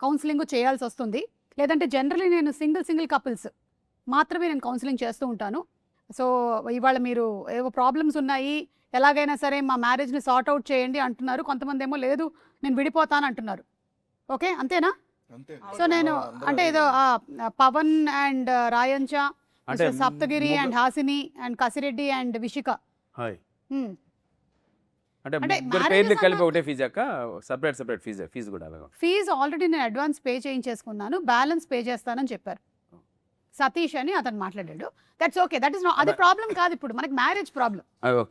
Counselling చేయాల్సి వస్తుంది. లేదంటే జనరలీ నేను సింగిల్ కపుల్స్ మాత్రమే నేను కౌన్సిలింగ్ చేస్తూ ఉంటాను. సో ఇవాళ మీరు ఏవో ప్రాబ్లమ్స్ ఉన్నాయి, ఎలాగైనా సరే మా మ్యారేజ్ని సార్ట్ అవుట్ చేయండి అంటున్నారు. కొంతమంది ఏమో లేదు నేను విడిపోతాను అంటున్నారు. ఓకే, అంతేనా? సో నేను అంటే ఏదో Pavan and Rayancha, Saptagiri and Hasini and Kasireddy and Vishika. అంటే పేర్లు కలిపి ఒకటే ఫీజు అక్క, సెపరేట్ ఫీజు కూడా అలాగా? ఫీజు ఆల్రెడీ నేను అడ్వాన్స్ పే చేయించేసుకున్నాను, బ్యాలెన్స్ పే చేస్తానని చెప్పారు సతీష్ అని అతను మాట్లాడాడు. That's okay, that is not, అది ప్రాబ్లం కాదు. ఇప్పుడు మనకి మ్యారేజ్ ప్రాబ్లం.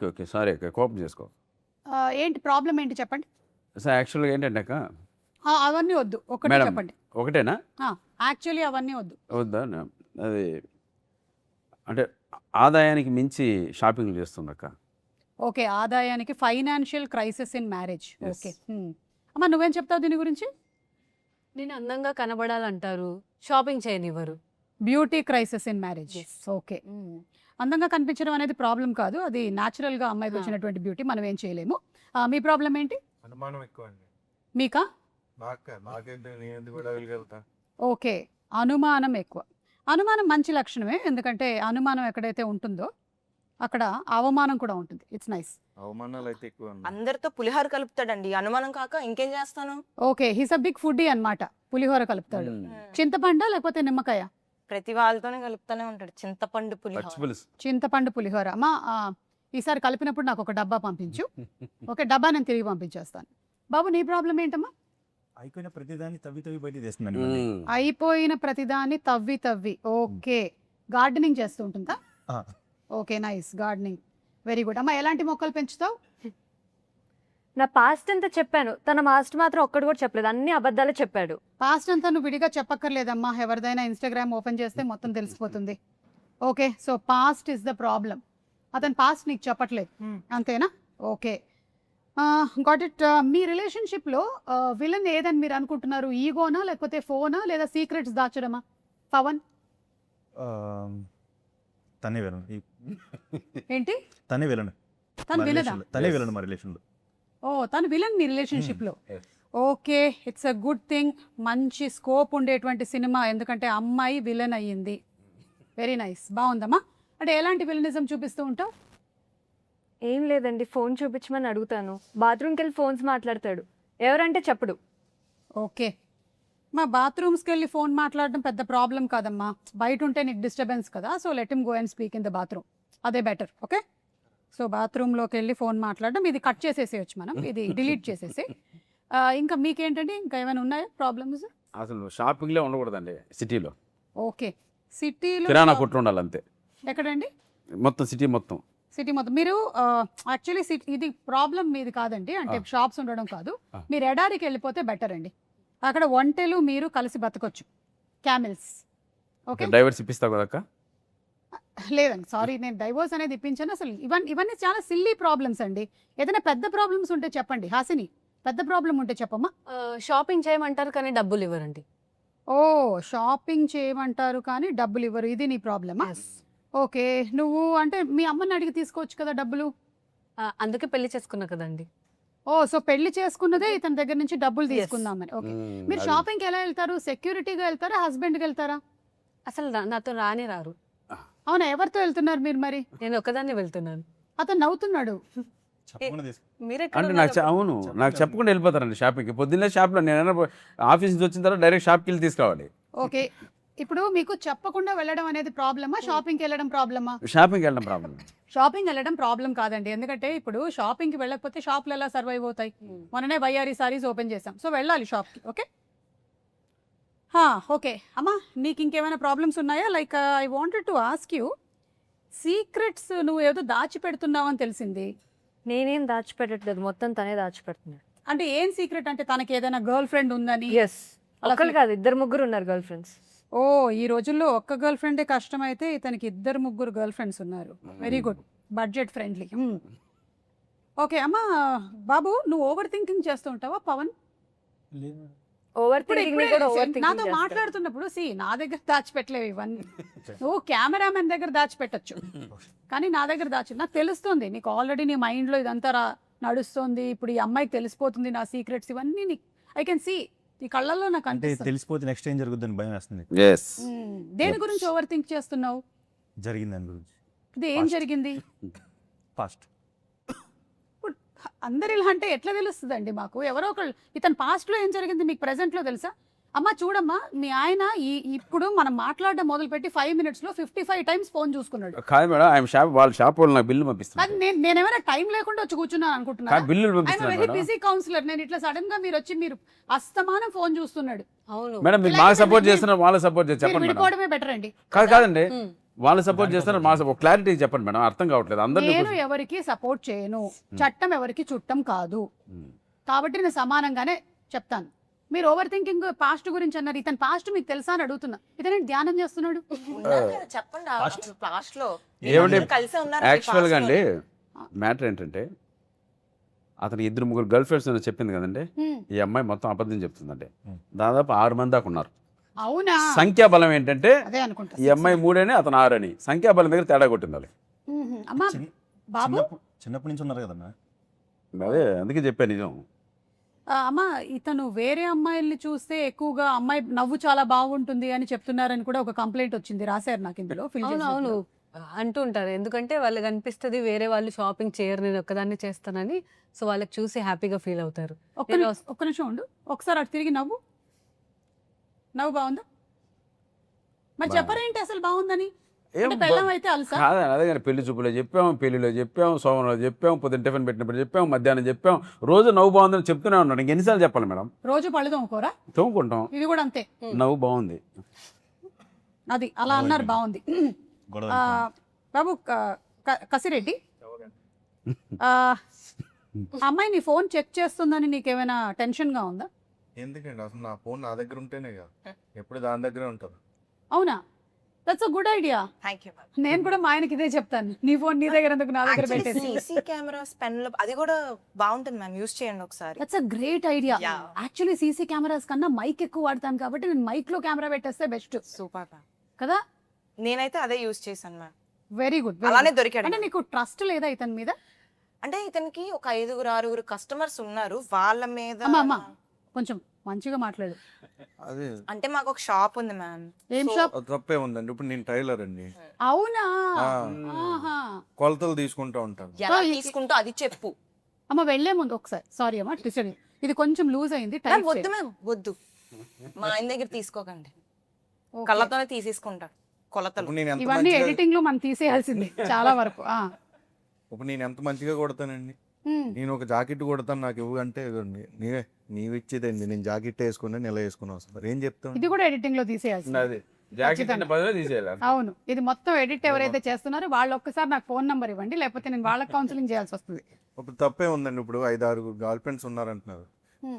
ఓకే సారీ అక్క, కోపం చేసుకో. ఏంటి ప్రాబ్లం ఏంటి చెప్పండి సార్. యాక్చువల్గా ఏంటంటే అక్క, అవన్నీ వద్దు, ఒకటే చెప్పండి. ఒకటేనా? యాక్చువల్లీ అవన్నీ వద్దా? అది అంటే ఆదాయానికి మించి షాపింగ్ చేస్తుంది అక్క. ఓకే, ఆదాయానికి financial crisis in marriage. Okay అమ్మా, నువ్వేం చెప్తావు దీని గురించి? నేను అందంగా కనబడాలంటారు, షాపింగ్ చేయనివ్వరు. Beauty crisis in marriage. Okay, అందంగా కనిపించడం అనేది ప్రాబ్లం కాదు, అది న్యాచురల్గా అమ్మాయికి వచ్చినటువంటి బ్యూటీ, మనం ఏం చేయలేము. మీ ప్రాబ్లం ఏంటి? అనుమానం ఎక్కువ అండి. మీకా? ఓకే, అనుమానం ఎక్కువ. అనుమానం మంచి లక్షణమే, ఎందుకంటే అనుమానం ఎక్కడైతే ఉంటుందో అక్కడ అవమానం కూడా ఉంటుంది. It's nice. అవమానాలు అయితే ఎక్కువ. అందరితో పులిహోర కలుపుతాడండి, అనుమానం కాక ఇంకేం చేస్తాను. Okay, he's a big foodie అన్నమాట. పులిహోర కలుపుతాడు. చింతపండ లేకపోతే నిమ్మకాయ? ప్రతి వాళ్ళతోనే కలుపుతానే ఉంటాడు. చింతపండు పులిహోర. చింతపండు పులిహోర. అమ్మా ఈసారి కలిపినప్పుడు నాకు ఒక డబ్బా పంపించు. ఓకే, డబ్బా నేను తిరిగి పంపించేస్తాను. బాబు, నీ ప్రాబ్లం ఏంటమ్మా? అయిపోయిన ప్రతిదాన్ని తవ్వి బయట చేస్తున్నాను. అయిపోయిన ప్రతిదాన్ని తవ్వి. ఓకే, గార్డెనింగ్ చేస్తూ ఉంటుందా? Okay, nice, gardening, very good. అమ్మా, ఎలాంటి మొక్కలు పెంచుతావు? నా పాస్ట్ అంతా చెప్పాను, తన మాస్ట్ మాత్రం ఒక్కడు కూడా చెప్పలేదు, అన్ని అబద్ధాలే చెప్పాడు. పాస్ట్ అంతా నువ్వు విడిగా చెప్పక్కర్లేదమ్మా, ఎవరిదైనా ఇన్స్టాగ్రామ్ ఓపెన్ చేస్తే మొత్తం తెలిసిపోతుంది. Okay, so past is the problem. అతను పాస్ట్ నీకు చెప్పట్లేదు, అంతేనా? Okay, got it. మీ రిలేషన్షిప్లో విలన్ ఏదని మీరు అనుకుంటున్నారు? ఈగోనా, లేకపోతే ఫోనా, లేదా సీక్రెట్స్ దాచడమా? పవన్ తనే విలన్. ఏంటి? తనే విలన్. తను విలనా? తనే విలన్ మా రిలేషన్లో. ఓ, తను విలన్ మీ రిలేషన్షిప్లో. Okay, it's a good thing. మంచి స్కోప్ ఉండేటువంటి సినిమా, ఎందుకంటే అమ్మాయి విలన్ అయ్యింది. వెరీ నైస్, బాగుందమ్మా. అంటే ఎలాంటి విలనిజం చూపిస్తూ ఉంటావు? ఏం లేదండి, ఫోన్ చూపించమని అడుగుతాను, బాత్రూమ్కి వెళ్ళి ఫోన్స్ మాట్లాడతాడు, ఎవరంటే చెప్పడు. ఓకే, మా బాత్రూమ్స్కి వెళ్ళి ఫోన్ మాట్లాడడం పెద్ద ప్రాబ్లం కాదమ్మా, బయట ఉంటే నీకు డిస్టర్బెన్స్ కదా. So let him go and speak in the bathroom, అదే బెటర్. ఓకే, సో బాత్రూంలోకి వెళ్ళి ఫోన్ మాట్లాడడం, ఇది కట్ చేసేసేయచ్చు మనం, ఇది డిలీట్ చేసేసి. ఇంకా మీకేంటండి, ఇంకా ఏమైనా ఉన్నాయా ప్రాబ్లమ్స్? అసలు షాపింగ్లో ఉండకూడదండి సిటీలో. ఓకే, సిటీలో కిరాణా కొట్టు ఉండాలి అంతే. ఎక్కడండి? మొత్తం సిటీ మొత్తం. మీరు యాక్చువల్లీ ఇది ప్రాబ్లం మీది కాదండి, అంటే షాప్స్ ఉండడం కాదు. మీరు ఎడారికి వెళ్ళిపోతే బెటర్ అండి, అక్కడ ఒంటెలు మీరు కలిసి బతకొచ్చు, క్యామెల్స్. ఓకే, డైవర్స్ ఇప్పిస్తావు కదా? లేదండి, సారీ, నేను డైవోర్స్ అనేది ఇప్పించాను. అసలు ఇవన్నీ చాలా సిల్లీ ప్రాబ్లమ్స్ అండి. ఏదైనా పెద్ద ప్రాబ్లమ్స్ ఉంటే చెప్పండి. హాసిని, పెద్ద ప్రాబ్లం ఉంటే చెప్పమ్మా. షాపింగ్ చేయమంటారు కానీ డబ్బులు ఇవ్వరండి. ఓ, షాపింగ్ చేయమంటారు కానీ డబ్బులు ఇవ్వరు, ఇది నీ ప్రాబ్లమా? ఓకే, నువ్వు అంటే మీ అమ్మని అడిగి తీసుకోవచ్చు కదా డబ్బులు. అందుకే పెళ్లి చేసుకున్నా కదండి. ఓ, సో పెళ్లి చేసుకున్నదే ఇతని దగ్గర నుంచి డబ్బులు తీసుకుందామని. ఓకే, మీరు షాపింగ్కి ఎలా వెళ్తారు? సెక్యూరిటీగా వెళ్తారా, హస్బెండ్కి వెళ్తారా? అసలు నాతో రానే రారు. అవునా, ఎవరితో వెళ్తున్నారు మీరు మరి? నేను ఒక్కదాన్ని వెళ్తున్నాను. అతను నవ్వుతున్నాడు. అంటే నాకు చెప్పకుండా వెళ్ళిపోతారండి షాపింగ్కి. పొద్దున్నే షాప్లో, నేను ఆఫీస్ నుంచి వచ్చిన తర్వాత డైరెక్ట్ షాప్కి వెళ్ళి తీసుకురావాలి. ఓకే, ఇప్పుడు మీకు చెప్పకుండా వెళ్ళడం అనేది ప్రాబ్లమా, షాపింగ్కి వెళ్ళడం ప్రాబ్లమా? షాపింగ్కి వెళ్ళడం ప్రాబ్లం. షాపింగ్ వెళ్ళడం ప్రాబ్లం కాదండి, ఎందుకంటే ఇప్పుడు షాపింగ్కి వెళ్ళకపోతే షాప్లు ఎలా సర్వైవ్ అవుతాయి? మొన్ననే వైఆర్ఈ సారీస్ ఓపెన్ చేసాం, సో వెళ్ళాలి షాప్కి. ఓకే, ఓకే అమ్మా, నీకు ఇంకేమైనా ప్రాబ్లమ్స్ ఉన్నాయా? Like I wanted to ask you, secrets నువ్వు ఏదో దాచిపెడుతున్నావు అని తెలిసింది. నేనేం దాచిపెట్టట్లేదు, మొత్తం తనే దాచిపెడుతున్నాడు. అంటే ఏం సీక్రెట్? అంటే తనకి ఏదైనా గర్ల్ ఫ్రెండ్ ఉందని? ఎస్, ఒకళ్ళు కాదు, 2-3 ఉన్నారు గర్ల్ ఫ్రెండ్స్. ఓ, ఈ రోజుల్లో ఒక్క గర్ల్ ఫ్రెండే కష్టమైతే ఇతనికి 2-3 గర్ల్ ఫ్రెండ్స్ ఉన్నారు. Very good, budget friendly. Okay అమ్మా, బాబు నువ్వు ఓవర్ థింకింగ్ చేస్తూ ఉంటావా పవన్? నాతో మాట్లాడుతున్నప్పుడు నా దగ్గర దాచిపెట్టలేవు ఇవన్నీ. నువ్వు కెమెరామెన్ దగ్గర దాచిపెట్టచ్చు, కానీ నా దగ్గర నాకు తెలుస్తుంది, నీకు ఆల్రెడీ నీ మైండ్లో ఇదంతా నడుస్తుంది. ఇప్పుడు ఈ అమ్మాయికి తెలిసిపోతుంది నా సీక్రెట్స్ ఇవన్నీ, ఐ కెన్ సీ. ఈ కళ్ళల్లో నాకు అంటే అనిపిస్తుంది. తెలిసిపోతే నెక్స్ట్ ఏం జరుగుతుందని భయం వేస్తుంది. ఎస్ దేని గురించి ఓవర్ థింక్ చేస్తున్నావు? జరిగిన దాని గురించి ఇది ఏం Past. జరిగింది? ఫాస్ట్ ఇప్పుడు అందరు ఇలా అంటే ఎట్లా తెలుస్తుందండి మాకు? ఎవరో ఒకళ్ళు ఇతను past లో ఏం జరిగింది మీకు present లో తెలుసా? అమ్మా చూడమ్మా, మీ ఆయన ఇప్పుడు మనం మాట్లాడడం మొదలుపెట్టి 5 minutes లో 55 times ఫోన్ చూసుకున్నాడు. కాదు మేడం, ఆయన షాప్ వాళ్ళ షాప్ వాళ్ళు నాకు బిల్లు పంపిస్తున్నారు. అది నేనేమైనా టైం లేకుండా వచ్చి కూర్చున్నాను అనుకుంటున్నా? బిల్లులు ఆయన పంపిస్తున్నారు వెరీ మేడం. Busy councillor. నేను ఇట్లా సడన్ గా మీరు వచ్చి మీరు అస్తమానం ఫోన్ చూస్తున్నాడు. అవును. మేడం మీరు మాకు సపోర్ట్ చేస్తున్నారు, వాళ్ళకి సపోర్ట్ చేసి మీరు చెప్పండి మేడం. విడిపోవడమే బెటర్ అండి. కాదండి, వాళ్ళు సపోర్ట్ చేస్తున్నారు, మా క్లారిటీ చెప్పండి మేడం, అర్థం కావట్లేదు అందరినీ. నేను ఎవరికి సపోర్ట్ చేయను, చట్టం ఎవరికి చుట్టం కాదు, కాబట్టి నేను సమానంగానే చెప్తాను. మీరు ఓవర్ థింకింగ్ పాస్ట్ గురించి అన్నారు. ఇతను పాస్ట్ మీకు తెలుసా అని అడుగుతున్నా. ఇతనే ధ్యానం చేస్తున్నాడు. ఉన్నారు కదా, చెప్పండి లాస్ట్ లో ఏమండి అందరూ కలిసే ఉన్నారు యాక్చువల్గా అండి మ్యాటర్ ఏంటంటే అతను 2-3 గర్ల్ ఫ్రెండ్స్ అని చెప్పింది కదండి, హ్మ్. ఈ అమ్మాయి మొత్తం అబద్ధం చెప్తుందండి. దాదాపు 6 మంది దాకా ఉన్నారు. అవునా? సంఖ్యాబలం ఏంటంటే అదే అనుకుంటా. ఈ అమ్మాయి 3 అని అతను 6 అని సంఖ్యాబలం దగ్గర తేడా కొట్టింది. అమ్మా బాబు, చిన్నప్పటి నుంచి ఉన్నారు కదన్నా. అదే అందుకే చెప్పాను నిజం. అమ్మా ఇతను వేరే అమ్మాయిల్ని చూస్తే ఎక్కువగా అమ్మాయి నవ్వు చాలా బాగుంటుంది అని చెప్తున్నారని కూడా ఒక కంప్లైంట్ వచ్చింది. రాశారు నాకు ఇందులో. అవును అవును అంటూ ఉంటారు. ఎందుకంటే వాళ్ళకి అనిపిస్తుంది వేరే వాళ్ళు షాపింగ్ చేయరు, నేను ఒక్కదాన్ని చేస్తానని. సో వాళ్ళకి చూసి హ్యాపీగా ఫీల్ అవుతారు. ఒక్క నిమిషం ఉండు, ఒకసారి అటు తిరిగి నవ్వు. నవ్వు బాగుందా? మరి చెప్పరేంటి అసలు బాగుందని? ఏం పెళ్ళం అయితే అలసా? కాదండి, అదే కానీ పెళ్లి చూపులో చెప్పాం, పెళ్లిలో చెప్పాం, సోమవారంలో చెప్పాం, పొద్దున్న టిఫిన్ పెట్టినప్పుడు చెప్పాం, మధ్యాహ్నం చెప్పాం, రోజు నవ్వు బాగుందని చెప్తూనే ఉన్నాడు. ఇంక ఎన్నిసార్లు చెప్పాలి మేడం? రోజు పళ్ళు తోముకోరా? తోముకుంటాం. ఇది కూడా అంతే. నవ్వు బాగుంది, అది అలా అన్నారు బాగుంది. గొడవ ఆ, బాబు కసిరెడ్డి, ఆ అమ్మాయి నీ ఫోన్ చెక్ చేస్తుందని నీకేమైనా టెన్షన్గా ఉందా? ఎందుకండి అసలు నా ఫోన్ నా దగ్గర ఉంటేనే కదా, ఎప్పుడు దాని దగ్గరే ఉంటుంది. అవునా? That's a good idea. Thank you. నేను కూడా మా ఆయనకి ఇదే చెప్తాను, నీ ఫోన్ నీ దగ్గర ఎందుకు, నా దగ్గర పెట్టేసి. సీసీ కెమెరాస్ పెన్ లో అది కూడా బాగుంటుంది మ్యామ్, యూస్ చేయండి ఒకసారి. That's a great idea. Yeah. Actually CC cameras కన్నా మైక్ ఎక్కువ వాడతాను కాబట్టి నేను మైక్ లో కెమెరా పెట్టేస్తే బెస్ట్ సూపర్ మ్యామ్. కదా. నేనైతే అదే యూస్ చేశాను మ్యామ్. Very good. అలానే దొరికాడు. అంటే నీకు ట్రస్ట్ లేదా ఇతని మీద? అంటే ఇతనికి ఒక 5-6 కస్టమర్స్ ఉన్నారు, వాళ్ళ మీద. అమ్మా కొంచెం మంచిగా మాట్లాడు. అదే అంటే మాకు ఒక షాప్ ఉంది మ్యామ్. ఏం షాప్? అది తప్పే ఉందండి. ఇప్పుడు నేను టైలర్ అండి, అవునా? ఆ. ఆహా. కొలతలు తీసుకుంటూ ఉంటాను. ఎలా Oh, తీసుకుంటూ అది చెప్పు అమ్మ వెళ్లే ముందు ఒకసారి సారీ అమ్మా, డిస్టర్బ్. ఇది కొంచెం లూజ్ అయింది, మ్యామ్. టైట్ వద్దు మ్యామ్, వద్దు. మా ఆయన దగ్గర తీసుకోకండి, కళ్ళతోనే తీసేసుకుంటాడు కొలతలు. ఇప్పుడు నేను ఎంత ఇవన్నీ మంచిగా ఎడిటింగ్ లో మనం తీసేయాల్సిందే చాలా వరకు. ఇప్పుడు నేను ఎంత మంచిగా కొడతానండి. నేను ఒక జాకెట్ కొడతాను, నాకు ఇవ్వు అంటే ఇదిగోండి, నీవు ఇచ్చేదండి, నేను జాకెట్ వేసుకుని నెల వేసుకుని వస్తాను. ఏం చెప్తాను? ఇది కూడా ఎడిటింగ్ లో తీసేయాల్సింది. అది జాకెట్ అనే బదులు తీసేయాలి. అవును, ఇది మొత్తం ఎడిట్ ఎవరైతే చేస్తున్నారో వాళ్ళు ఒక్కసారి నాకు ఫోన్ నంబర్ ఇవ్వండి, లేకపోతే నేను వాళ్ళకి కౌన్సిలింగ్ చేయాల్సి వస్తుంది. ఇప్పుడు తప్పే ఉందండి. ఇప్పుడు 5-6 గర్ల్ ఫ్రెండ్స్ ఉన్నారంటున్నారు,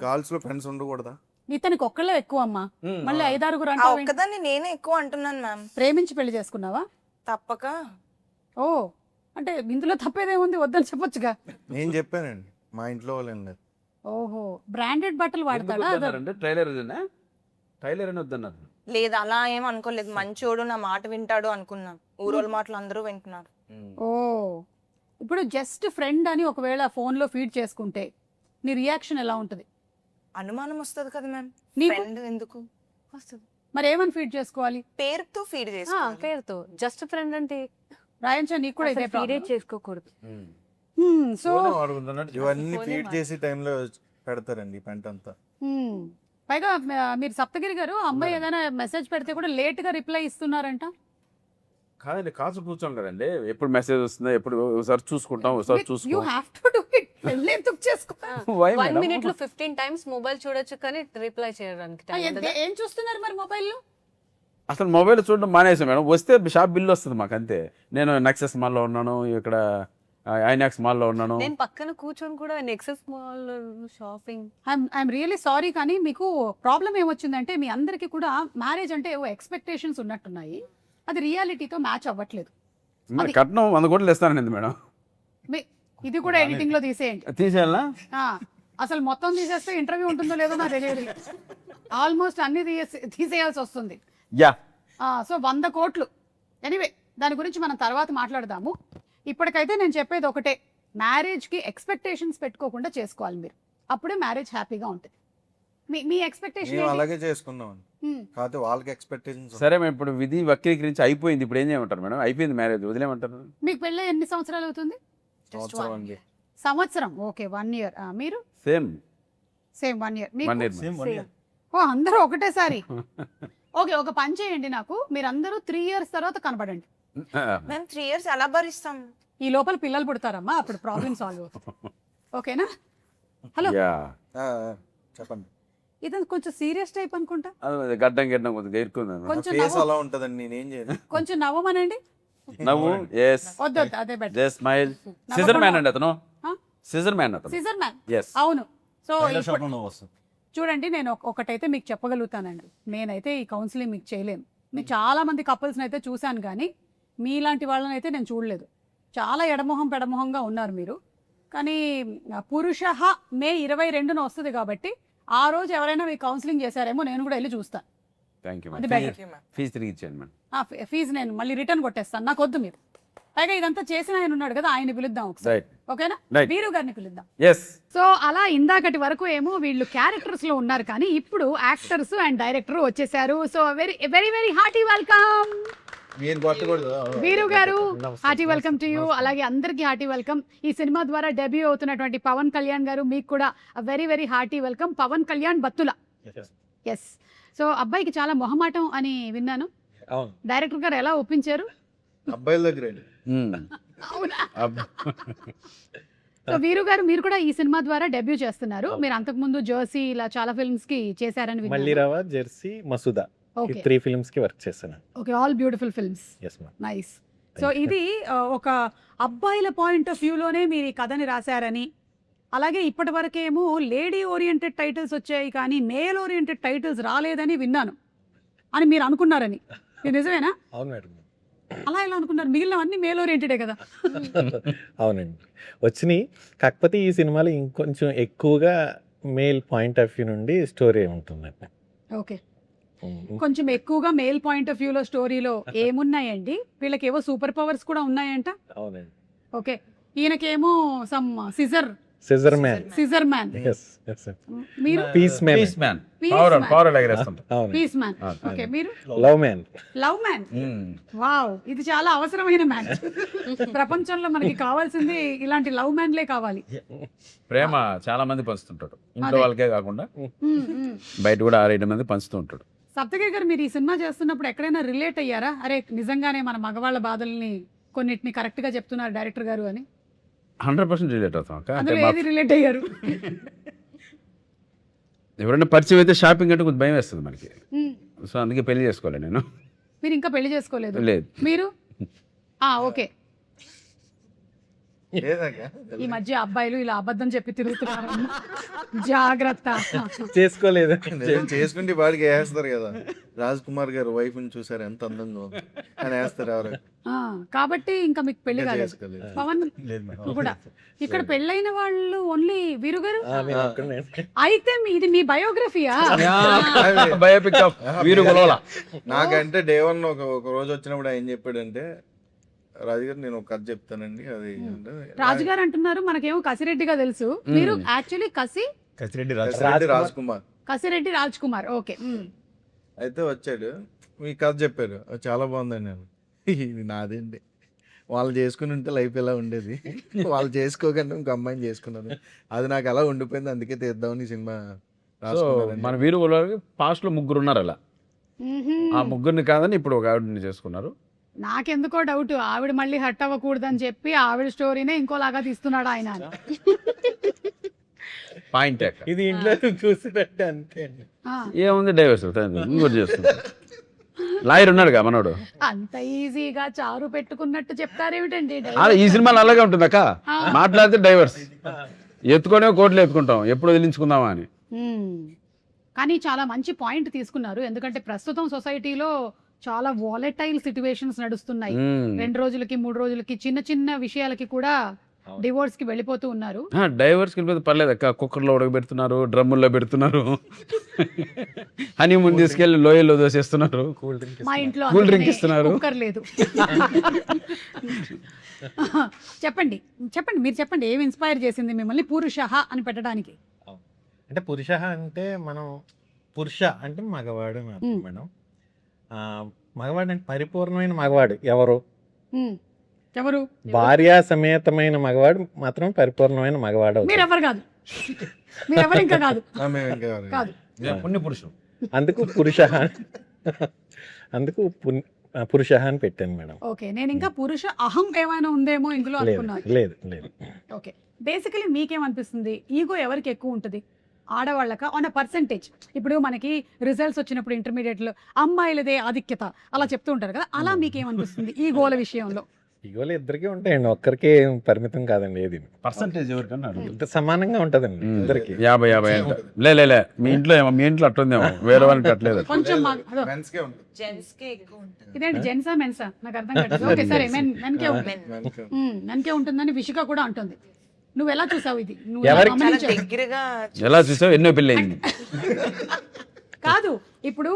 గర్ల్స్ లో ఫ్రెండ్స్ ఉండకూడదా? ఇతనికి ఒక్కళ్ళే ఎక్కువ అమ్మా, మళ్ళీ 5-6 ఆ అంటే ఒక్కదాన్ని నేనే ఎక్కువ అంటున్నాను మ్యామ్. ప్రేమించి పెళ్లి చేసుకున్నావా? తప్పక. ఓ, అంటే ఇందులో తప్పేదేముంది, వద్దని చెప్పొచ్చుగా. నేను చెప్పానండి, మా ఇంట్లో వాళ్ళు ఏం లేదు. ఓహో, బ్రాండెడ్ బట్టలు వాడతాడా? టైలర్ టైలర్ అని వద్దన్నారు. లేదు, అలా ఏం అనుకోలేదు. మంచోడు, నా మాట వింటాడు అనుకున్నాను. ఊరోళ్ళ మాటలు అందరూ వింటున్నారు. ఓ, ఇప్పుడు జస్ట్ ఫ్రెండ్ అని ఒకవేళ ఫోన్ లో ఫీడ్ చేసుకుంటే నీ రియాక్షన్ ఎలా ఉంటుంది? అనుమానం వస్తుంది కదా మ్యామ్. నీకు? ఫ్రెండ్ ఎందుకు వస్తుంది మరి ఏమని ఫీడ్ చేసుకోవాలి? పేరుతో ఫీడ్ చేసుకోవాలి. పేరుతో. జస్ట్ ఫ్రెండ్ అంటే రాయంచా నీకు కూడా ఇదే ఫీడే చేసుకోకూడదు. సో ఇవన్నీ ఫీడ్ చేసి టైంలో పెడతారండి పెంట అంతా. పైగా మీరు సప్తగిరి గారు, అమ్మాయి ఏదైనా మెసేజ్ పెడితే కూడా లేట్ గా రిప్లై ఇస్తున్నారంట. కాదండి, కాసు కూర్చోండి, ఎప్పుడు మెసేజ్ వస్తుందో ఎప్పుడు ఒకసారి చూసుకుంటాం, ఒకసారి యూ చూసుకో. Have to do it. పెళ్లి ఎందుకు చేసుకుంటా? 1 minute లో 15 times మొబైల్ చూడొచ్చు, కానీ రిప్లై చేయడానికి time ఉండదా? ఏం చూస్తున్నారు మరి మొబైల్లో? అసలు మొబైల్ చూడడం మానేసాం మేడం. వస్తే షాప్ బిల్ వస్తుంది మాకు అంతే. నేను నెక్సెస్ మాల్లో ఉన్నాను, ఇక్కడ ఐనాక్స్ మాల్లో ఉన్నాను. నేను పక్కన కూర్చొని కూడా nexus mall shopping. I'm really sorry, కానీ మీకు ప్రాబ్లం ఏమొచ్చిందంటే మీ అందరికీ కూడా మ్యారేజ్ అంటే ఏవో ఎక్స్పెక్టేషన్స్ ఉన్నట్టున్నాయి, అది రియాలిటీతో మ్యాచ్ అవ్వట్లేదు. మరి కట్నం 100 కోట్లు ఇస్తానండి మేడం. ఇది కూడా ఎడిటింగ్ లో తీసేయండి. తీసేయాలా? అసలు మొత్తం తీసేస్తే ఇంటర్వ్యూ ఉంటుందో లేదో నాకు తెలియదు. ఆల్మోస్ట్ అన్ని తీసేయాల్సి వస్తుంది. యా. సో 100 కోట్లు. ఎనీవే, దాని గురించి మనం తర్వాత మాట్లాడదాము. ఇప్పటికైతే నేను చెప్పేది ఒకటే, మ్యారేజ్కి ఎక్స్పెక్టేషన్స్ పెట్టుకోకుండా చేసుకోవాలి మీరు, అప్పుడే మ్యారేజ్ హ్యాపీగా ఉంటుంది. మీ ఎక్స్పెక్టేషన్ మేము అలాగే చేసుకున్నాం కాకపోతే వాళ్ళకి ఎక్స్పెక్టేషన్స్ సరే మేడం, ఇప్పుడు విధి వక్రీకరించి అయిపోయింది, ఇప్పుడు ఏం చేయమంటారు మేడం? అయిపోయింది మ్యారేజ్, వదిలేమంటారు? మీకు పెళ్ళి ఎన్ని సంవత్సరాలు అవుతుంది? సంవత్సరం అండి. సంవత్సరం. Okay, 1 year. మీరు same same 1 year. 1 year. Same 1 year. ఓ అందరూ ఒకటేసారి. ఓకే, ఒక పని చేయండి, నాకు మీరందరూ 3 years తర్వాత కనబడండి. మేము 3 years ఎలా భరిస్తాం? ఈ లోపల పిల్లలు పుడతారమ్మా, అప్పుడు ప్రాబ్లమ్ సాల్వ్ అవుతుంది. ఓకేనా? హలో, యా, ఆ, చెప్పండి. ఇదంతా కొంచెం సీరియస్ టైప్ అనుకుంటా. అది గడ్డం గడ్డం కొద్దిగా ఎరుకుంది. కొంచెం ఫేస్ నవ్వు, అలా ఉంటదండి, నేనేం చేయను. కొంచెం నవ్వమనండి. నవ్వు, ఎస్, వద్దు వద్దు, అదే better. Just smile. Scissor man అండి అతను, సిజర్ మ్యాన్ అతను. Scissor man. ఎస్, అవును. సో టైలర్ షాప్ లో నువ్వు వస్తుంది. చూడండి, నేను ఒకటైతే మీకు చెప్పగలుగుతానండి, నేనైతే ఈ కౌన్సిలింగ్ మీకు చేయలేను. మీకు చాలా మంది కపుల్స్ని అయితే చూశాను, కానీ మీలాంటి వాళ్ళని అయితే నేను చూడలేదు. చాలా ఎడమొహం పెడమొహంగా ఉన్నారు మీరు. కానీ పురుష మే 22న వస్తుంది కాబట్టి ఆ రోజు ఎవరైనా మీకు కౌన్సిలింగ్ చేశారేమో నేను కూడా వెళ్ళి చూస్తాను. థ్యాంక్ యూ అది మేడం. బెటర్. ఫీజు తిరిగి ఇచ్చేయండి మేడం. ఫీజు నేను మళ్ళీ రిటర్న్ కొట్టేస్తాను, నాకు వద్దు మీరు. పైగా ఇదంతా చేసిన ఆయన ఉన్నాడు కదా, ఆయన పిలుద్దాం ఒకసారి. రైట్, ఓకేనా? Right. వీరు గారిని పిలుద్దాం. ఎస్. సో అలా ఇందాకటి వరకు ఏమో వీళ్ళు క్యారెక్టర్స్ లో ఉన్నారు, కానీ ఇప్పుడు యాక్టర్స్ అండ్ డైరెక్టర్ వచ్చేసారు. So very very very hearty welcome మీరు కొట్టకూడదు. వీరు గారు, హార్టీ వెల్కమ్ టు యూ. అలాగే అందరికీ హార్టీ వెల్కమ్. ఈ సినిమా ద్వారా డెబ్యూ అవుతున్నటువంటి పవన్ కళ్యాణ్ గారు, మీకు కూడా very very hearty welcome. Pawan Kalyan Battula. Yes. So అబ్బాయికి చాలా మొహమాటం అని విన్నాను, డైరెక్టర్ గారు ఎలా ఒప్పించారు? అబ్బాయిల దగ్గర అవునా? సో వీరు గారు, మీరు కూడా ఈ సినిమా ద్వారా డెబ్యూ చేస్తున్నారు. మీరు అంతకుముందు జర్సీ ఇలా చాలా ఫిల్మ్స్ కి చేశారని విన్నాను. మల్లిరావ, జెర్సీ, మసూదా, ఈ ఓకే 3 ఫిల్మ్స్ కి వర్క్ చేశాను. Okay, all beautiful films. Yes ma'am. Nice. So ఇది ఒక అబ్బాయిల పాయింట్ ఆఫ్ వ్యూలోనే మీరు ఈ కథని రాశారని, అలాగే ఇప్పటి వరకేమో లేడీ ఓరియంటెడ్ టైటిల్స్ వచ్చాయి కానీ మేల్ ఓరియంటెడ్ టైటిల్స్ రాలేదని విన్నాను అని మీరు అనుకున్నారని, ఇది నిజమేనా? అవును మేడం. అలా ఎలా అనుకున్నారు? మిగిలినవన్నీ మేల్ ఓరియంటెడే కదా. అవునండి, వచ్చినాయి. కాకపోతే ఈ సినిమాలో ఇంకొంచెం ఎక్కువగా మేల్ పాయింట్ ఆఫ్ వ్యూ నుండి స్టోరీ ఉంటుందండి. ఓకే, కొంచెం ఎక్కువగా మేల్ పాయింట్ ఆఫ్ వ్యూలో స్టోరీలో ఏమున్నాయండి? వీళ్ళకి ఏవో సూపర్ పవర్స్ కూడా ఉన్నాయంట. అవునండి. ఓకే, ఈయనకేమో some scissor scissor man. Man. Yes yes. మీరు peace man. Peace man. Peace power man. Power ఎగరేస్తుంటాం. అవును. Peace man. ఓకే, మీరు love man. Love man. Wow, ఇది చాలా అవసరమైన మ్యాన్. ప్రపంచంలో మనకి కావాల్సింది ఇలాంటి లవ్ మ్యాన్లే కావాలి. ప్రేమ చాలా మంది పంచుతుంటాడు, ఇంట్లో అదే. వాళ్ళకే కాకుండా మ్మ్, మ్మ్. బయట కూడా 6-7 మంది పంచుతూ ఉంటాడు. సప్తగిరి గారు, మీరు ఈ సినిమా చేస్తున్నప్పుడు ఎక్కడైనా రిలేట్ అయ్యారా? అరే నిజంగానే మన మగవాళ్ళ బాధల్ని కొన్నిటిని కరెక్ట్ గా చెప్తున్నారు డైరెక్టర్ గారు అని. 100% రిలేట్ అవుతాం అక్క. అంటే అందులో ఏది రిలేట్ అయ్యారు? ఎవరైనా పరిచయం అయితే షాపింగ్ అంటే కొంచెం భయం వేస్తుంది మనకి, మ్మ్. సో అందుకే పెళ్లి చేసుకోవాలి నేను. మీరు ఇంకా పెళ్లి చేసుకోలేదు? లేదు. మీరు? ఓకే. లేదాక? ఈ మధ్య అబ్బాయిలు ఇలా అబద్ధం చెప్పి తిరుగుతున్నారు, జాగ్రత్త. చేసుకోలేదు. నిజం చేసుకుంటే వాడికి వేస్తారు కదా. రాజ్ కుమార్ గారు వైఫ్ ని చూసారు ఎంత అందంగా ఉంది అని వేస్తారు ఎవరు. కాబట్టి ఇంకా మీకు పెళ్లి కాలేదు. చేసుకోలేదు. పవన్ లేదు మేడం. కూడా ఇక్కడ పెళ్ళైన వాళ్ళు ఓన్లీ వీరు గారు. నేను ఒక్కనే. అయితే ఇది మీ బయోగ్రఫీయా? బయోపిక్ ఆఫ్ వీరు గొలవల. నాకంటే డే 1 ఒక రోజు వచ్చినప్పుడు ఆయన చెప్పాడంటే, రాజుగారు నేను ఒక కథ చెప్తానండి, అది అంటే రాజుగారు అంటున్నారు, మనకేమో కసిరెడ్డిగా తెలుసు. మీరు యాక్చువల్లీ కసిరెడ్డి రాజ్ కుమార్. కసిరెడ్డి రాజ్ కుమార్. ఓకే. అయితే వచ్చాడు, మీ కథ చెప్పారు, అది చాలా బాగుందండి. నేను ఇది నాదేంటి, వాళ్ళు చేసుకుని ఉంటే లైఫ్ ఎలా ఉండేది, వాళ్ళు చేసుకోకుండా ఇంకో అమ్మాయిని చేసుకున్నాను, అది నాకు అలా ఉండిపోయింది, అందుకే తీద్దామని ఈ సినిమా సో రాసుకున్నానండి. మన వీరు గొలవలకి పాస్ట్ లో 3 ఉన్నారు అలా. ఆ 3 కాదని ఇప్పుడు ఒక ఆవిడని చేసుకున్నారు. నాకెందుకో డౌట్, ఆవిడ మళ్ళీ హట్ అవ్వకూడదని చెప్పి ఆవిడ స్టోరీనే ఇంకోలాగా తీస్తున్నాడు ఆయన. పాయింట్ ఇది ఇంట్లో చూసినట్టు అంతే అండి. ఏముంది, డైవర్స్ ఇంకోటి చేస్తున్నారు. లాయర్ ఉన్నాడుగా మనోడు. అంత ఈజీగా చారు పెట్టుకున్నట్టు చెప్తారేమిటండి? ఈ సినిమాలో అలాగే ఉంటుంది అక్క, మాట్లాడితే డైవర్స్ ఎత్తుకొనే కోర్టులో ఎత్తుకుంటాం, ఎప్పుడు వదిలించుకుందామా అని. కానీ చాలా మంచి పాయింట్ తీసుకున్నారు, ఎందుకంటే ప్రస్తుతం సొసైటీలో చాలా వాలటైల్ సిచ్యువేషన్స్ నడుస్తున్నాయి. 2 రోజులకి 3 రోజులకి చిన్న చిన్న విషయాలకి కూడా డివోర్స్ కి వెళ్ళిపోతూ ఉన్నారు. డైవర్స్ వెళ్ళిపోతే పర్లేదు అక్క, కుక్కర్లో ఉడకబెడుతున్నారు, డ్రమ్ముల్లో పెడుతున్నారు, హనీమూన్ తీసుకెళ్లి లోయల్లో దోసేస్తున్నారు, మా ఇంట్లో కూల్ డ్రింక్ ఇస్తున్నారు. కుక్కర్ లేదు. చెప్పండి చెప్పండి, మీరు చెప్పండి, ఏమి ఇన్స్పైర్ చేసింది మిమ్మల్ని పురుష అని పెట్టడానికి? అంటే పురుష అంటే మనం పురుష అంటే మగవాడు అని అర్థం మ్మ్. మేడం. మగవాడు అంటే పరిపూర్ణమైన మగవాడు ఎవరు? ఉమ్. ఎవరు భార్యా సమేతమైన మగవాడు మాత్రం పరిపూర్ణమైన మగవాడు అవుతాడు. మీరెవరు కాదు, మీరెవరు ఇంకా కాదు మేము ఇంకా ఎవరు? కాదు. పుణ్య పురుషుడు. అందుకు పురుష అందుకు పురుష అని పెట్టాను మేడం. ఓకే, నేను ఇంకా పురుష అహం ఏమైనా ఉందేమో ఇందులో లేదు అనుకున్నాను. లేదు లేదు. ఓకే, బేసికలీ మీకేమనిపిస్తుంది ఈగో ఎవరికి ఎక్కువ ఉంటుంది, ఆడవాళ్ళక ఆన్ అ పర్సంటేజ్? ఇప్పుడు మనకి రిజల్ట్స్ వచ్చినప్పుడు ఇంటర్మీడియట్లో అమ్మాయిలదే ఆధిక్యత అలా చెప్తూ ఉంటారు కదా, అలా మీకేమనిపిస్తుంది ఈ గోల విషయంలో? ఇగోలు ఇద్దరికీ ఉంటాయండి, ఒక్కరికే పరిమితం కాదండి ఏది. పర్సంటేజ్ ఎవరికన్నా అడుగు. ఇంత సమానంగా ఉంటదండి ఇద్దరికి. 50-50 అంట. లే మీ ఇంట్లో అట్టుందేమో, వేరే వాళ్ళకి అట్లేదు. కొంచెం Men's కే ఉంటుంది. జెంట్స్ కే ఎక్కువ ఉంటుంది. ఇదేంటి జెంట్సా మెన్సా నాకు అర్థం కాదు. ఓకే సరే, మెన్కే ఉంటుంది, Men's కే. మెన్కే ఉంటుందని విషిక కూడా అంటుంది. నువ్వు ఎలా చూసావు ఇది? నువ్వు ఎవరికి- చాలా గమనించావా? దగ్గరగా ఎలా చూసావు? ఎన్నో పెళ్ళి అయింది. కాదు, ఇప్పుడు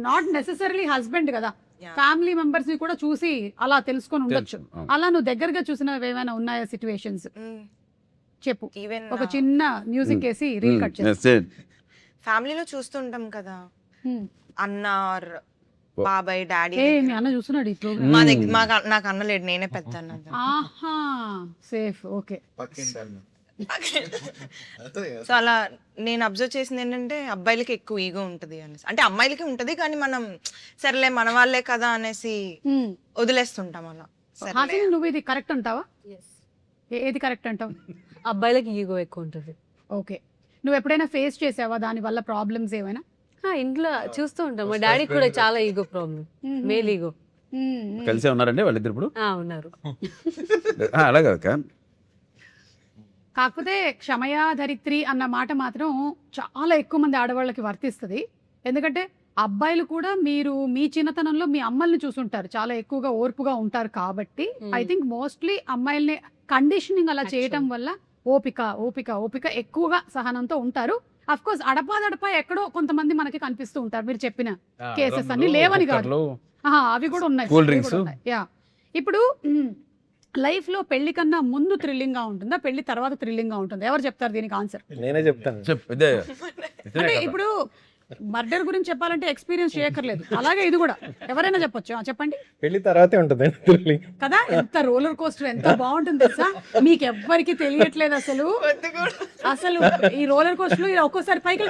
నాట్ నెసెసరీ హస్బెండ్ కదా, Yeah. ఫ్యామిలీ మెంబర్స్ ని కూడా చూసి అలా తెలుసుకొని ఉండొచ్చు. తెలుసు, అవును. అలా నువ్వు దగ్గరగా చూసినవి ఏమైనా ఉన్నాయా సిచ్యువేషన్స్? చెప్పు. ఈవెన్ ఒక చిన్న మ్యూజిక్ వేసి రీల్ కట్ చేసి. That's it. ఫ్యామిలీలో చూస్తుంటాం కదా, Hmm. అన్న or బాబాయ్ డాడీ. ఏ మీ అన్న చూస్తున్నాడు ఈ ప్రోగ్రామ్? మా దగ్గర నాకు అన్న లేడు, నేనే పెద్ద అన్న. ఆహా, సేఫ్. ఓకే, పక్కింటి అన్న. సో అలా నేను అబ్జర్వ్ చేసింది ఏంటంటే అబ్బాయిలకి ఎక్కువ ఈగో ఉంటది అనేసి. అంటే అమ్మాయిలకి ఉంటది కానీ మనం సరేలే మన వాళ్ళే కదా అనేసి వదిలేస్తుంటాం అలా. సర్లే. హాసిని నువ్వు ఇది కరెక్ట్ అంటావా? ఏది కరెక్ట్ అంటావు? అబ్బాయిలకి ఈగో ఎక్కువ ఉంటుంది. ఓకే, నువ్వు ఎప్పుడైనా ఫేస్ చేసావా దాని వల్ల ప్రాబ్లమ్స్ ఏమైనా? ఇంట్లో చూస్తూ ఉంటాం, మా డాడీ కూడా చాలా ఈగో ప్రాబ్లం, మేల్ ఈగో. కలిసే ఉన్నారండి వాళ్ళిద్దరు ఇప్పుడు? ఉన్నారు. అలా కాదు. కాకపోతే క్షమయా ధరిత్రి అన్న మాట మాత్రం చాలా ఎక్కువ మంది ఆడవాళ్ళకి వర్తిస్తుంది. ఎందుకంటే అబ్బాయిలు కూడా మీరు మీ చిన్నతనంలో మీ అమ్మల్ని చూసుంటారు, చాలా ఎక్కువగా ఓర్పుగా ఉంటారు కాబట్టి ఐ థింక్ మోస్ట్లీ అమ్మాయిల్ని కండిషనింగ్ అలా చేయటం వల్ల ఓపిక ఓపిక ఓపిక ఎక్కువగా సహనంతో ఉంటారు. అఫ్ కోర్స్ అడపా ఎక్కడో కొంతమంది మనకి కనిపిస్తూ ఉంటారు, మీరు చెప్పిన కేసెస్ అన్ని లేవని కాదు, అవి కూడా ఉన్నాయి. Cool drinks. యా, ఇప్పుడు లైఫ్ లో పెళ్లి కన్నా ముందు థ్రిల్లింగ్ గా ఉంటుందా, పెళ్లి తర్వాత థ్రిల్లింగ్ గా ఉంటుందా? ఎవరు చెప్తారు దీనికి ఆన్సర్? నేనే చెప్తాను. చెప్పు. ఇదే అంటే ఇప్పుడు మర్డర్ గురించి చెప్పాలంటే ఎక్స్పీరియన్స్ చేయక్కర్లేదు, అలాగే ఇది కూడా ఎవరైనా చెప్పొచ్చు. చెప్పండి. పెళ్లి తర్వాతే ఉంటుందండి thrilling. కదా, ఎంత రోలర్ కోస్టర్, ఎంత బాగుంటుంది తెలుసా? మీకు ఎవ్వరికి తెలియట్లేదు అసలు. అసలు ఈ రోలర్ కోస్టర్ లో ఒక్కోసారి పైకి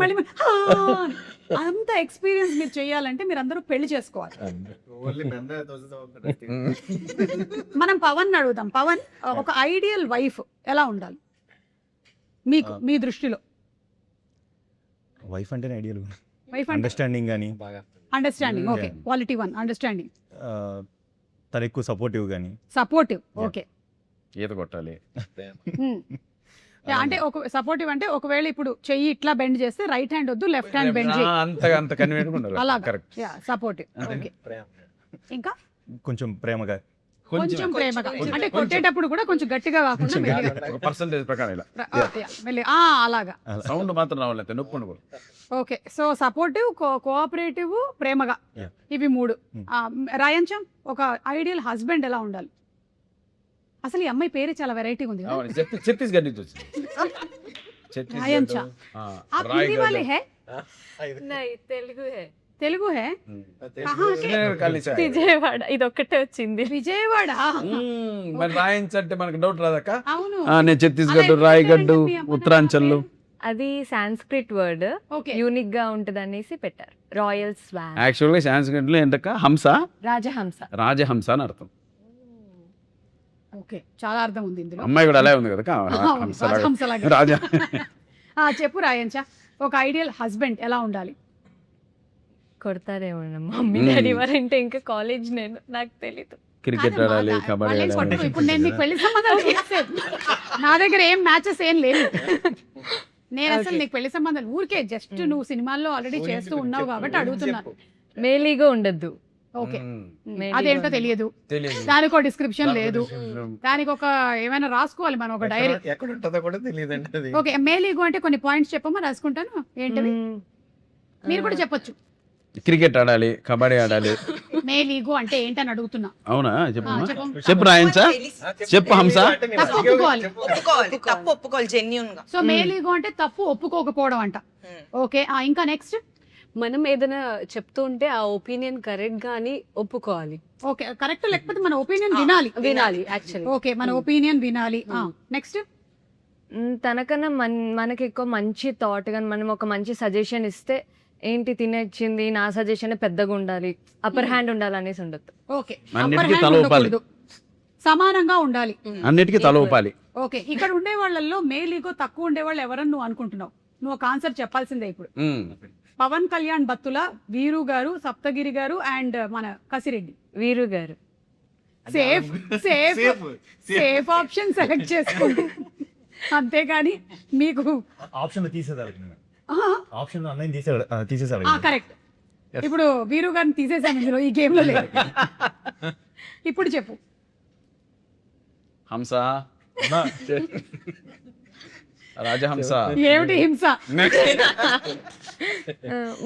మళ్ళీ అంత ఎక్స్పీరియన్స్ మీరు చేయాలంటే మీరు అందరూ పెళ్లి చేసుకోవాలి. ఓన్లీ బండ తోసేది ఒకటి. మనం పవన్ అడుగుదాం. పవన్, ఒక ఐడియల్ వైఫ్ ఎలా ఉండాలి మీకు మీ దృష్టిలో? వైఫ్ అంటేనే ఐడియల్. వైఫ్ అంటే అండర్స్టాండింగ్ కానీ అండర్స్టాండింగ్. ఓకే, క్వాలిటీ 1 అండర్స్టాండింగ్, తను ఎక్కువ సపోర్టివ్ కానీ. సపోర్టివ్. ఓకే, ఈత కొట్టాలి. అంటే ఒక సపోర్టివ్ అంటే ఒకవేళ ఇప్పుడు చెయ్యి ఇట్లా బెండ్ చేస్తే రైట్ హ్యాండ్ వద్దు, లెఫ్ట్ హ్యాండ్ బెండ్ చేయి, అంత కన్వీనియంట్ ఉండాలి. అలా. కరెక్ట్. Yeah, supportive. ఓకే, ఇంకా కొంచెం ప్రేమగా. కొంచెం ప్రేమగా, అంటే కొట్టేటప్పుడు కూడా కొంచెం గట్టిగా కాకుండా మెల్లిగా. ఒక పర్సంటేజ్ ప్రకారం ఇలా అలాగా సౌండ్ మాత్రం రావాలి, నొప్పి ఉండకూడదు. ఓకే, సో సపోర్టివ్, కోఆపరేటివ్, ప్రేమగా, Yeah. ఇవి 3. రాయంచం, ఒక ఐడియల్ హస్బెండ్ ఎలా ఉండాలి? అసలు ఈ అమ్మాయి పేరు చాలా వెరైటీగా ఉంది కదా. అవును, ఛత్తీస్గఢ్ నుంచి వచ్చింది. రాయంచా. आप हिंदी वाले हैं? తెలుగు తెలుగు है? कहाँ के? విజయవాడ, ఇది ఒక్కటే వచ్చింది. విజయవాడ. మరి రాయించు అంటే మనకు డౌట్ రాదక్క. అవును. నేను ఛత్తీస్గఢ్, రాయగఢ్, ఉత్తరాంచల్. అది సాంస్క్రిట్ వర్డ్, ఓకే, యూనిక్ గా ఉంటది అనేసి పెట్టారు. రాయల్ స్వాన్, యాక్చువల్గా సాంస్క్రిట్ లో ఏంటక్క హంస, రాజహంస. రాజహంస అని అర్థం. ఓకే, చాలా అర్థం ఉంది ఇందులో. అమ్మాయి కూడా అలాగే ఉంది కదా, అవును, హంసలాగా. రాజహంసలాగా. రాజా. చెప్పు రాయంచా, ఒక ఐడియల్ హస్బెండ్ ఎలా ఉండాలి? కొడతారేమో మమ్మీ డాడీ వారంటే, ఇంకా కాలేజ్ నేను, నాకు తెలీదు. క్రికెట్ కాదమ్మా, ఆడాలి, కబడ్డీ వాళ్ళేం ఆడాలి. కొట్టరు. ఇప్పుడు నేను నీకు పెళ్లి సంబంధాలు చేసేది, నా దగ్గర ఏం మ్యాచెస్ ఏం లేవు. నేను అసలు నీకు పెళ్లి సంబంధాలు ఊరికే జస్ట్ నువ్వు సినిమాల్లో ఆల్రెడీ చేస్తూ ఉన్నావు కాబట్టి అడుగుతున్నాను. మేలీగో ఉండద్దు. ఓకే, Maybe అదేంటో తెలియదు, తెలియదు. దానికి ఒక డిస్క్రిప్షన్ లేదు, దానికి ఒక ఏమైనా రాసుకోవాలి మనం, ఒక డైరీ. ఎక్కడ ఉంటుందో కూడా తెలియదండి అది. ఓకే, మేల్ ఈగో అంటే కొన్ని పాయింట్స్ చెప్పమా, రాసుకుంటాను. ఏంటవి మీరు కూడా చెప్పొచ్చు. క్రికెట్ ఆడాలి, కబడ్డీ ఆడాలి. మేల్ ఈగో అంటే ఏంటని అడుగుతున్నా. అవునా? ఆ, చెప్పమ్మా. చెప్పు. చెప్పు రాయించా, చెప్పు హంస. తప్పు ఒప్పుకోవాలి. ఒప్పుకోవాలి, తప్పు ఒప్పుకోవాలి జెన్యున్ గా. సో మేల్ ఈగో అంటే తప్పు ఒప్పుకోకపోవడం అంట. ఓకే, ఇంకా నెక్స్ట్. మనం ఏదైనా చెప్తూ ఉంటే ఆ ఒపీనియన్ కరెక్ట్ గా అని ఒప్పుకోవాలి. ఓకే, కరెక్ట్ లేకపోతే మన ఒపీనియన్ వినాలి. వినాలి యాక్చువల్లీ. ఓకే, మన ఒపీనియన్ వినాలి. నెక్స్ట్. తనకన్నా మనకి ఎక్కువ మంచి థాట్ కానీ మనం ఒక మంచి సజెషన్ ఇస్తే ఏంటి తినేచ్చింది నా సజెషన్ పెద్దగా ఉండాలి, అప్పర్ హ్యాండ్ ఉండాలి అనేసి ఉండదు. ఓకే, అన్నిటికీ తల ఊపాలి, సమానంగా ఉండాలి. అన్నిటికీ తల ఊపాలి. ఓకే, ఇక్కడ ఉండే వాళ్ళల్లో మేల్ ఈగో తక్కువ ఉండే వాళ్ళు ఎవరని నువ్వు అనుకుంటున్నావు? నువ్వు ఒక ఆన్సర్ చెప్పాల్సిందే ఇప్పుడు. పవన్ కళ్యాణ్ బత్తుల, వీరు గారు, సప్తగిరి గారు అండ్ మన కసిరెడ్డి. వీరు గారు safe safe safe option select చేసుకోండి, అంతేగాని మీకు ఆప్షన్ తీసేదాడు, ఆప్షన్ అన్నయ్య తీసేసాడు. కరెక్ట్. ఇప్పుడు వీరు గారిని తీసేసాము ఇందులో, ఈ గేమ్ లో లేదు. ఇప్పుడు చెప్పు హంస, రాజహంస. ఏమిటి హింస?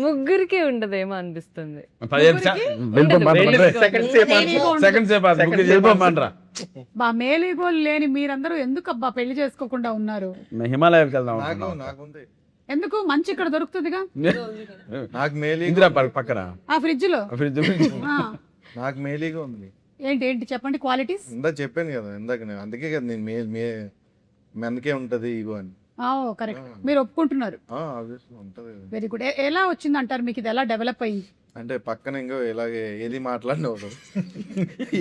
ముగ్గురికి ఉండదేమో అనిపిస్తుంది. సెకండ్ సేపు చెప్పమంటారా? బా మేల్ ఈగో లేని మీరందరూ ఎందుకు అబ్బా పెళ్లి చేసుకోకుండా ఉన్నారు? హిమాలయాలకు వెళ్దాం నాకు అనుకున్నాం. నాకుంది. ఎందుకు? మంచి ఇక్కడ దొరుకుతుందిగా నాకు మేలీగా ఇందిరా పక్కన ఆ ఫ్రిడ్జ్ లో. ఫ్రిడ్జ్. ఆ, నాకు మేలీగా ఉంది. ఏంటి ఏంటి చెప్పండి క్వాలిటీస్. ఇందాక చెప్పాను కదా, ఇందాక నేను అందుకే కదా నేను మెనకే ఉంటది ఈగో అని. కరెక్ట్, మీరు ఒప్పుకుంటున్నారు. ఆబ్వియస్లీ ఉంటది. Very good. ఎలా వచ్చింది అంటారు మీకు? ఇది ఎలా డెవలప్ అయ్యింది? అంటే పక్కన ఇంకో ఇలాగే ఏది మాట్లాడినా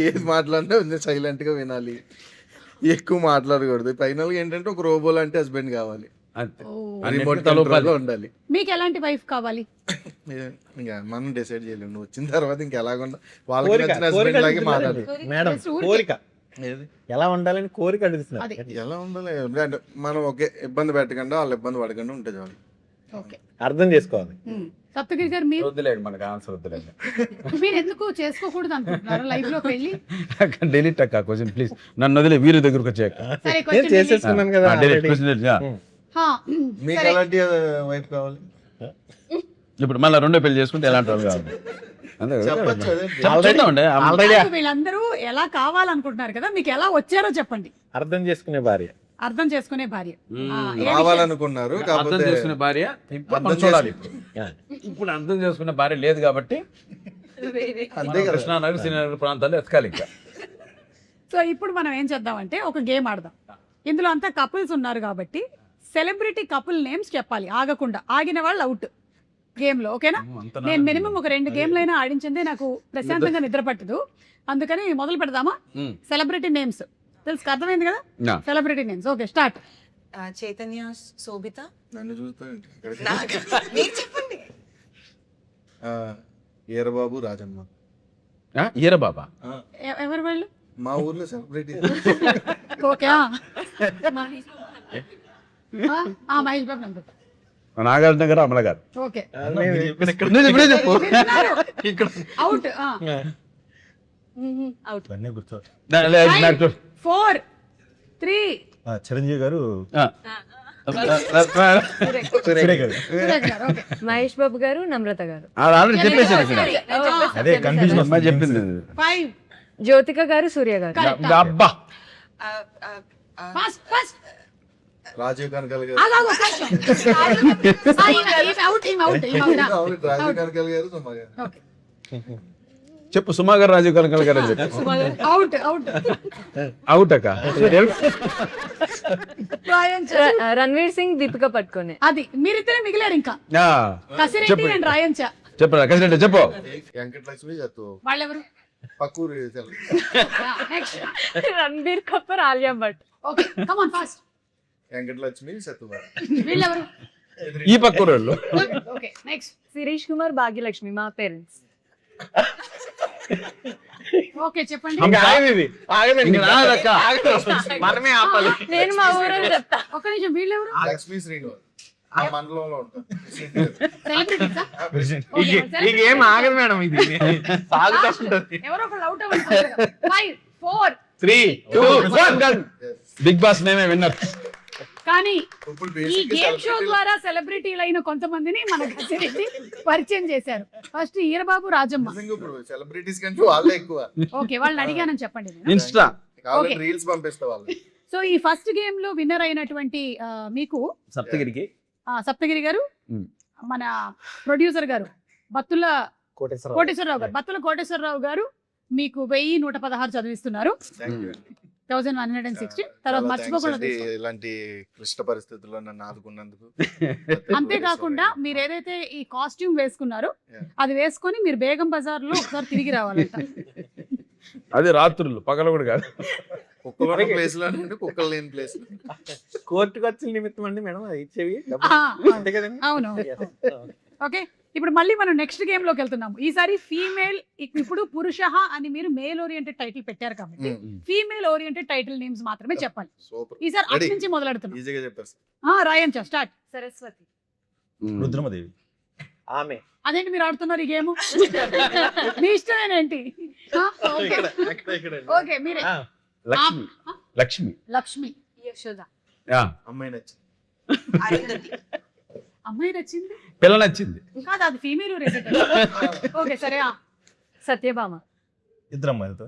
ఏది మాట్లాడినా సైలెంట్ గా వినాలి, ఎక్కువ మాట్లాడకూడదు. ఫైనల్ గా ఏంటంటే ఒక రోబో లాంటి హస్బెండ్ కావాలి, రిమోట్ కంట్రోల్ లో ఉండాలి. మీకు ఎలాంటి వైఫ్ కావాలి? ఇంకా మనం డిసైడ్ చేయలేము, నువ్వు వచ్చిన తర్వాత ఇంకా ఎలాగుండా వాళ్ళకి నచ్చిన హస్బెండ్ లాగే మాట్లాడాలి. మేడం కోరిక ఎలా ఉండాలని కోరిక అడుగుతున్నారు. అది ఎలా ఉండాలి అంటే మనం ఒకే ఇబ్బంది పెట్టకుండా వాళ్ళు ఇబ్బంది పడకుండా ఉంటే చాలు. ఓకే, అర్థం చేసుకోవాలి. సప్తగిరి గారు మీరు వద్దులేదు, మనకు ఆన్సర్ వద్దులేదు. మీరు ఎందుకు చేసుకోకూడదు అనుకుంటున్నారు లైఫ్ లో పెళ్లి? డెలీట్ అక్క క్వశ్చన్ ప్లీజ్, నన్ను వదిలే వీరి దగ్గరకు వచ్చాక సరే, నేను question చేసేసుకున్నాను కదా డెలీట్ already. క్వశ్చన్. మీకు సరే. ఎలాంటి వైఫ్ కావాలి ఇప్పుడు మళ్ళీ రెండో పెళ్లి చేసుకుంటే ఎలాంటి వాళ్ళు కావాలి? అంతే కదా? చెప్పొచ్చు అదే. చూద్దామండి. ఆల్రెడీ కాదు, వీళ్ళందరూ ఎలా కావాలనుకుంటున్నారు కదా, మీకు ఎలా వచ్చారో చెప్పండి. అర్థం చేసుకునే భార్య. అర్థం చేసుకునే భార్య. రావాలనుకున్నారు అర్థం కాకపోతే చేసుకునే భార్య ఇప్పుడు అర్థం మనం చూడాలి. Yeah. ఇప్పుడు అర్థం చేసుకునే భార్య లేదు కాబట్టి అంతే కదా. కృష్ణానగర్ శ్రీనగర్ ప్రాంతాల్లో ఎతకాలి ఇంకా. సో ఇప్పుడు మనం ఏం చేద్దామంటే ఒక గేమ్ ఆడదాం. ఇందులో అంతా కపుల్స్ ఉన్నారు కాబట్టి సెలబ్రిటీ కపుల్ నేమ్స్ చెప్పాలి ఆగకుండా. ఆగిన వాళ్ళు అవుట్ గేమ్ లో. ఓకేనా? నేను మినిమం ఒక 2 గేమ్లైనా ఆడించిందే నాకు ప్రశాంతంగా నిద్ర పట్టదు, అందుకని మొదలు పెడదామా? సెలబ్రిటీ నేమ్స్ తెలుసు, అర్థమైంది కదా? Yeah. Celebrity names. Okay, start. Chaitanya, Sobhita. నన్ను చూస్తా మీరు చెప్పండి. ఈరబాబు, రాజమ్మ. ఈర బాబా. ఎవరు వాళ్ళు? మా ఊర్లో celebrity. Okay, Mahesh Babu number. Nagarjuna గారు, అమల గారు. Okay, out. ఇవన్నీ గుర్తు. 4 3 చిరంజీవి గారు, సూర్య గారు. ఓకే, మహేష్ బాబు గారు, నమ్రత గారు. ఆల్రెడీ చెప్పేసాను. అదే కన్ఫ్యూజన్ అమ్మాయి చెప్పింది. 5 జ్యోతిక గారు, సూర్య గారు. అబ్బా, ఫాస్ట్ ఫాస్ట్. రాజీవ్ కనకాల గారు. అవుట్. అవును, రాజీవ్ కనకాల గారు, సుమ గారు. ఓకే, చెప్పు. సుమా గారు, రాజీవ్ కనకాల గారు అని చెప్పు. Out out. అవుట్ అక్క. రణ్వీర్ సింగ్, దీపిక పట్టుకునే. అది మీరిద్దరే మిగిలారు ఇంకా. కసిరెడ్డి చెప్పు. అండ్ రాయంచ. చెప్పు కసిరెడ్డి చెప్పు. వెంకటలక్ష్మి జత్తు వాళ్ళెవరు? పక్కూరు. Next. Ranbir Kapoor, Alia Bhatt. Okay, come on fast. Venkatalakshmi, సత్తుబారు. వీళ్ళెవరు? ఈ పక్క ఊరోళ్ళు. Okay, next. శిరీష్ కుమార్, భాగ్యలక్ష్మి, మా పేరెంట్స్. ఓకే, చెప్పండి. మనమే ఆపాలి. నేను మా ఊరని చెప్తా. ఒక నిమిషం, వీళ్ళెవరు? లక్ష్మీ శ్రీనివాస్ ఆ మండలంలో ఉంటారు. సెలబ్రిటీసా? ఈ గేమ్ ఆగదు మేడం, ఇది సాగుతూ ఉంటుంది. ఎవరో ఒకళ్ళు అవుట్ అవ్వాలి. 5 4 3 2 1 బిగ్ బాస్ నేమే విన్నర్. కానీ ఇప్పుడు ఈ గేమ్ షో ద్వారా సెలబ్రిటీలు అయిన కొంతమందిని మన గసిరెడ్డి పరిచయం చేశారు. ఫస్ట్ ఈరబాబు, రాజమ్మ. సెలబ్రిటీస్ కంటే వాళ్ళే ఎక్కువ. ఓకే, వాళ్ళని అడిగానని చెప్పండి. ఇన్స్టా కావాలంటే రీల్స్ పంపిస్తా వాళ్ళు. సో ఈ ఫస్ట్ గేమ్ లో విన్నర్ అయినటువంటి మీకు సప్తగిరికి సప్తగిరి గారు, మన ప్రొడ్యూసర్ గారు బత్తుల కోటేశ్వరరావు గారు, బత్తుల కోటేశ్వరరావు గారు మీకు 1116 చదివిస్తున్నారు. 1160. తర్వాత మర్చిపోకుండా తీసుకోండి. ఇలాంటి క్లిష్ట పరిస్థితుల్లో నన్ను ఆదుకున్నందుకు. అంతేకాకుండా మీరు ఏదైతే ఈ కాస్ట్యూమ్ వేసుకున్నారో అది వేసుకొని మీరు బేగం బజార్ లో ఒకసారి తిరిగి రావాలంట. అది రాత్రులు, పగలు కూడా కాదు. కుక్కల ప్లేస్ లో కుక్కలు లేని ప్లేస్. కోర్టుకు వచ్చిన నిమిత్తం అండి మేడం అది ఇచ్చేవి అంతే కదండి. అవును. ఓకే, ఇప్పుడు మళ్ళీ మనం నెక్స్ట్ గేమ్ లోకి వెళ్తున్నాము. ఈసారి ఫీమేల్, ఇప్పుడు పురుష అని మీరు మేల్ ఓరియంటెడ్ టైటిల్ పెట్టారు కాబట్టి ఫీమేల్ ఓరియంటెడ్ టైటిల్ నేమ్స్ మాత్రమే చెప్పాలి. ఈసారి అటు నుంచి మొదలెడుతున్నాం. ఈజీగా చెప్పేసి రాయంచా స్టార్ట్. సరస్వతి, రుద్రమదేవి, ఆమె. అదేంటి మీరు ఆడుతున్నారు ఈ గేమ్? మీ ఇష్టమేనేంటి? ఓకే, మీరే. లక్ష్మి. లక్ష్మి. లక్ష్మి. యశోద. అమ్మాయి నచ్చింది. అమ్మాయి నచ్చింది, పిల్ల నచ్చింది కాదు అది ఫీమేల్ ఓరియంటెడ్. ఓకే సరే. సత్యభామ. ఇద్దరు అమ్మాయిలతో.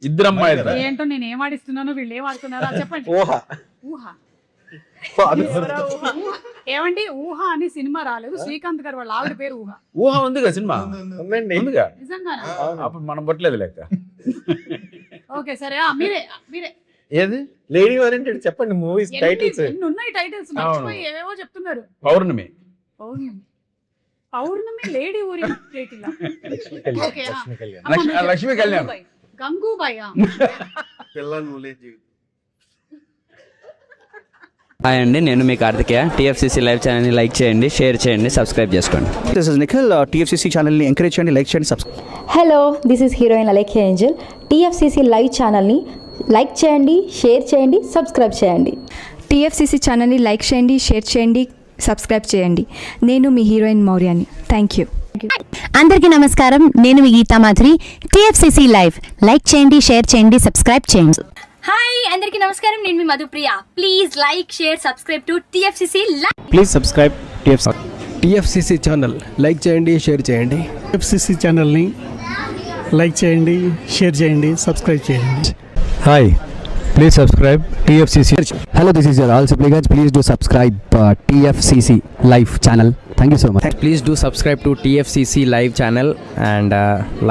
ఇద్దరు అమ్మాయిలు. ఏంటో నేను ఏం ఆడిస్తున్నానో వీళ్ళు ఏం ఆడుతున్నారో చెప్పండి. ఊహ. ఊహ. ఏమండి, ఊహ అని సినిమా రాలేదు. శ్రీకాంత్ గారు వాళ్ళ ఆవిడ పేరు ఊహ. ఊహ ఉందిగా సినిమా ఉందిగా. నిజంగానా? అప్పుడు మనం పట్టలేదు లెక్క. ఓకే సరే, మీరే మీరే ఏది లేడీ ఓరియంటెడ్ చెప్పండి మూవీస్ టైటిల్స్. ఎన్ని ఉన్నాయి టైటిల్స్? మర్చిపోయి ఏవేవో చెప్తున్నారు. Pournami. Pournami. Pournami lady oriented title. Okay. Lakshmi Kalyan. Gangubai. పిల్లలు నువ్వులే జీవితం. హాయ్ అండి, నేను మీ కార్తికేయ. టీఎఫ్సీసీ లైవ్ ఛానల్ని లైక్ చేయండి, షేర్ చేయండి, సబ్స్క్రైబ్ చేసుకోండి. This is Nikhil. టీఎఫ్సీసీ ఛానల్ని ఎంకరేజ్ చేయండి, లైక్ చేయండి, subscribe. Hello, this is heroine Alekhya Angel. TFCC live ఛానల్ని లైక్ చేయండి, షేర్ చేయండి, సబ్స్క్రైబ్ చేయండి. టీఎఫ్సీసీ ఛానల్ని లైక్ చేయండి, షేర్ చేయండి, సబ్స్క్రైబ్ చేయండి. నేను మీ హీరోయిన్ మౌర్యాని. Thank you. అందరికీ నమస్కారం, నేను మీ Geetha Madhuri. TFCC live like చేయండి, షేర్ చేయండి, సబ్స్క్రైబ్ చేయండి. హాయ్ అందరికీ నమస్కారం, నేను మీ Madhupriya. Please like, share, subscribe to TFCC live. Please subscribe TFCC channel. Like చేయండి, షేర్ చేయండి. టీఎఫ్సీసీ ఛానల్ని లైక్ చేయండి, షేర్ చేయండి, సబ్స్క్రైబ్ చేయండి. Hi, please subscribe TFCC. Hello, this is your ఆల్ Sipligunj. Please do subscribe TFCC live channel. Thank you so much. Please do subscribe to TFCC live channel and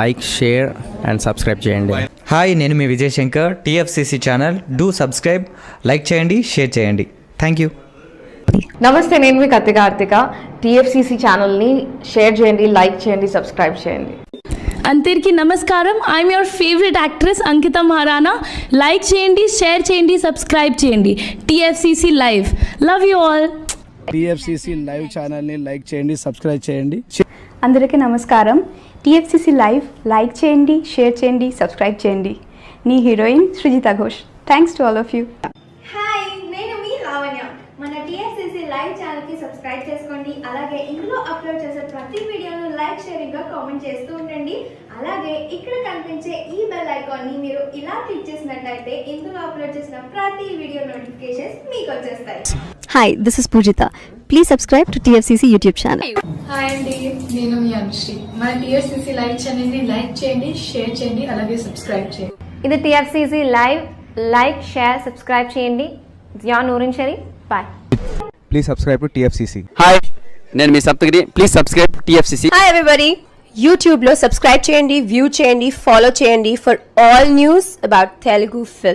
like, share and subscribe చేయండి. Hi, నేను మీ Vijay Shankar. TFCC channel do subscribe, like చేయండి, share చేయండి. Thank you. నమస్తే, నేను మీ కార్తిక. టీఎఫ్సీసీ ఛానల్ని షేర్ చేయండి, లైక్ చేయండి, సబ్స్క్రైబ్ చేయండి. అందరికీ నమస్కారం, I'm your favourite actress Ankita Maharana. Like చేయండి, షేర్ చేయండి, సబ్స్క్రైబ్ చేయండి. TFCC live. Love you all. TFCC live ఛానల్ని లైక్ చేయండి, సబ్స్క్రైబ్ చేయండి. అందరికీ నమస్కారం. టీఎఫ్సీసీ లైవ్ లైక్ చేయండి, షేర్ చేయండి, సబ్స్క్రైబ్ చేయండి. నీ heroine Srujitha Ghosh. Thanks to all of you. Hi, నేను మీ లావణ్య. మన టీఎఫ్సీసీ లైవ్ ఛానల్కి సబ్స్క్రైబ్ చేసుకోండి. అలాగే ఇందులో అప్లోడ్ చేసే ప్రతి వీడియోను లైక్, షేరింగ్గా కామెంట్ చేస్తూ ఉండండి. అలాగే ఇక్కడ కనిపించే ఈ బెల్ ఐకాన్ని మీరు ఇలా క్లిక్ చేసినట్లయితే ఇందులో అప్లోడ్ చేసిన ప్రతి వీడియో నోటిఫికేషన్స్ మీకు వచ్చేస్తాయి. Hi, this is Poojitha. Please subscribe to TFCC YouTube channel. Hi అండి, నేను మీ అనుశ్రీ. మన టీఎఫ్సీసీ లైవ్ ఛానల్ని లైక్ చేయండి, షేర్ చేయండి, అలాగే సబ్స్క్రైబ్ చేయండి. ఇది TFCC live. Like, share, subscribe చేయండి. Zia Noorin Shari. Bye. Please subscribe to TFCC. Hi, నేను మీ Saptagiri. Please subscribe TFCC. Hi everybody. యూట్యూబ్లో సబ్స్క్రైబ్ చేయండి, వ్యూ చేయండి, ఫాలో చేయండి for all news about Telugu film.